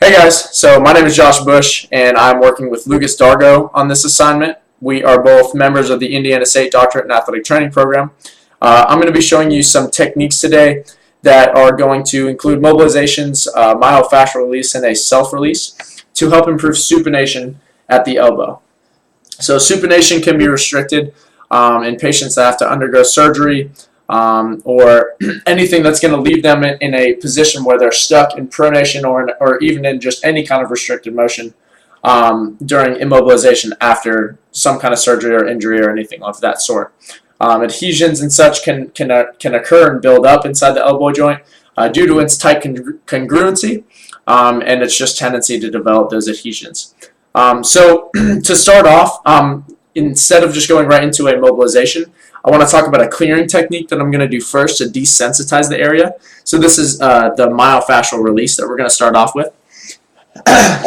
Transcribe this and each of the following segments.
Hey guys, so my name is Josh Bush and I'm working with Lucas Dargo on this assignment. We are both members of the Indiana State Doctorate in Athletic Training program. I'm going to be showing you some techniques today that are going to include mobilizations, myofascial release, and a self-release to help improve supination at the elbow. So supination can be restricted in patients that have to undergo surgery, or anything that's going to leave them in a position where they're stuck in pronation or even in just any kind of restricted motion during immobilization after some kind of surgery or injury or anything of that sort. Adhesions and such can occur and build up inside the elbow joint due to its tight congruency and its just tendency to develop those adhesions. So to start off, instead of just going right into a mobilization, I want to talk about a clearing technique that I'm going to do first to desensitize the area. So this is the myofascial release that we're going to start off with.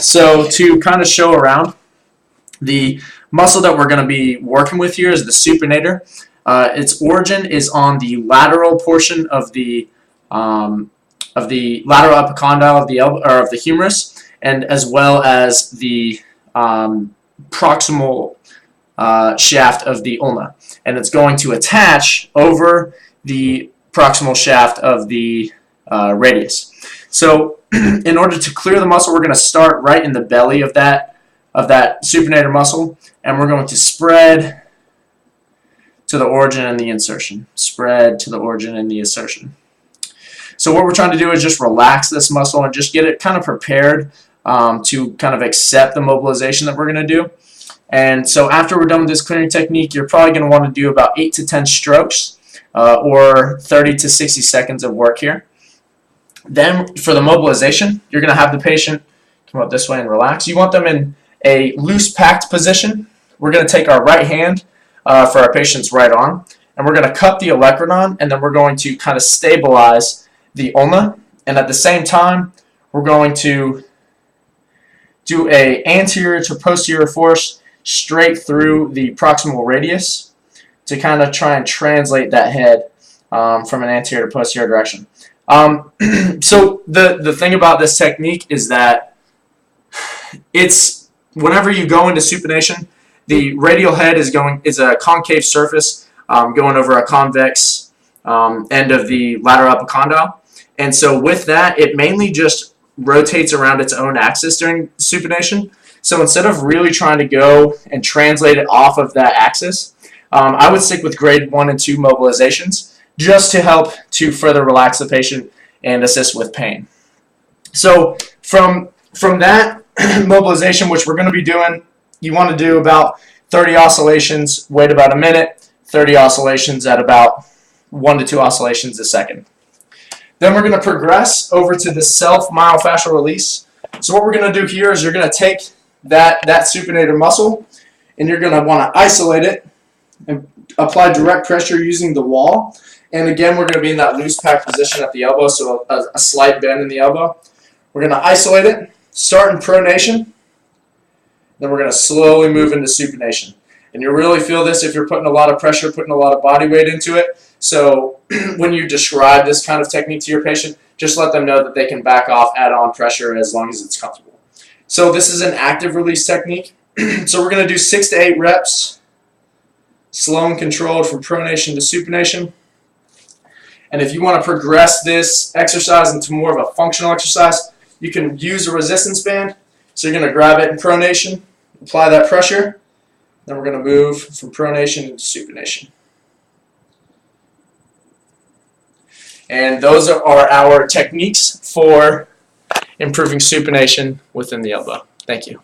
So to kind of show around, the muscle that we're going to be working with here is the supinator. Its origin is on the lateral portion of the lateral epicondyle of the elbow, or of the humerus, and as well as the proximal shaft of the ulna, and it's going to attach over the proximal shaft of the radius. So in order to clear the muscle, we're going to start right in the belly of that supinator muscle, and we're going to spread to the origin and the insertion. Spread to the origin and the insertion. So what we're trying to do is just relax this muscle and just get it kind of prepared to kind of accept the mobilization that we're going to do. And so after we're done with this clearing technique, you're probably going to want to do about 8 to 10 strokes or 30 to 60 seconds of work here. Then for the mobilization, you're going to have the patient come up this way and relax. You want them in a loose packed position. We're going to take our right hand for our patient's right arm, and we're going to cup the olecranon, and then we're going to kind of stabilize the ulna. And at the same time, we're going to do a anterior to posterior force straight through the proximal radius to kind of try and translate that head from an anterior to posterior direction. So the thing about this technique is that it's whenever you go into supination, the radial head is a concave surface going over a convex end of the lateral epicondyle, and so with that, it mainly just rotates around its own axis during supination. So instead of really trying to go and translate it off of that axis, I would stick with grade 1 and 2 mobilizations just to help to further relax the patient and assist with pain. So from that mobilization, which we're going to be doing, you want to do about 30 oscillations, wait about a minute, 30 oscillations at about 1 to 2 oscillations a second. Then we're going to progress over to the self-myofascial release. So what we're going to do here is you're going to take that supinator muscle, and you're going to want to isolate it and apply direct pressure using the wall. And again, we're going to be in that loose packed position at the elbow, so a slight bend in the elbow. We're going to isolate it, start in pronation, then we're going to slowly move into supination. And you'll really feel this if you're putting a lot of pressure, putting a lot of body weight into it. So when you describe this kind of technique to your patient, just let them know that they can back off, add on pressure as long as it's comfortable. So this is an active release technique. So we're going to do 6 to 8 reps, slow and controlled from pronation to supination. And if you want to progress this exercise into more of a functional exercise, you can use a resistance band. So you're going to grab it in pronation, apply that pressure, then we're going to move from pronation to supination. And those are our techniques for improving supination within the elbow. Thank you.